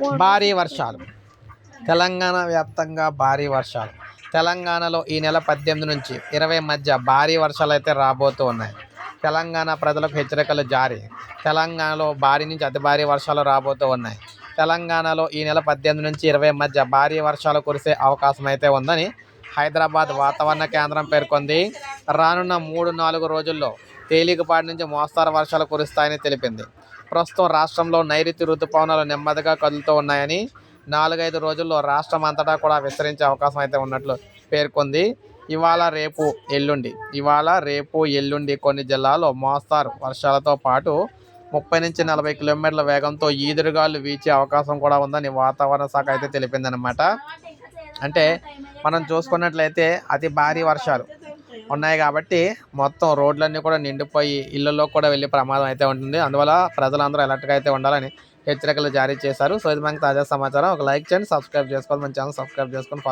భారీ వర్షాలు. తెలంగాణ వ్యాప్తంగా భారీ వర్షాలు. తెలంగాణలో ఈ నెల 18 నుంచి 20 మధ్య భారీ వర్షాలు అయితే రాబోతూ ఉన్నాయి. తెలంగాణ ప్రజలకు హెచ్చరికలు జారీ. తెలంగాణలో భారీ నుంచి అతి భారీ వర్షాలు రాబోతూ ఉన్నాయి. తెలంగాణలో ఈ నెల 18 నుంచి 20 మధ్య భారీ వర్షాలు కురిసే అవకాశం అయితే ఉందని హైదరాబాద్ వాతావరణ కేంద్రం పేర్కొంది. రానున్న 3-4 రోజుల్లో తేలికపాటి నుంచి మోస్తరు వర్షాలు కురుస్తాయని తెలిపింది. ప్రస్తుతం రాష్ట్రంలో నైరుతి రుతుపవనాలు నెమ్మదిగా కదులుతూ ఉన్నాయని, 4-5 రోజుల్లో రాష్ట్రం అంతటా కూడా విస్తరించే అవకాశం అయితే ఉన్నట్లు పేర్కొంది. ఇవాళ రేపు ఎల్లుండి కొన్ని జిల్లాల్లో మోస్తరు వర్షాలతో పాటు 30 నుంచి 40 కిలోమీటర్ల వేగంతో ఈదురుగాలు వీచే అవకాశం కూడా ఉందని వాతావరణ శాఖ అయితే తెలిపిందనమాట. అంటే మనం చూసుకున్నట్లయితే అతి భారీ వర్షాలు ఉన్నాయి కాబట్టి మొత్తం రోడ్లన్నీ కూడా నిండిపోయి ఇళ్లలో కూడా వెళ్ళే ప్రమాదం అయితే ఉంటుంది. అందువల్ల ప్రజలందరూ అలర్ట్గా అయితే ఉండాలని హెచ్చరికలు జారీ చేశారు. సో ఇది మనకి తాజా సమాచారం. ఒక లైక్ చేయండి, సబ్స్క్రైబ్ చేసుకోవాలి, మన ఛానల్ సబ్స్క్రైబ్ చేసుకొని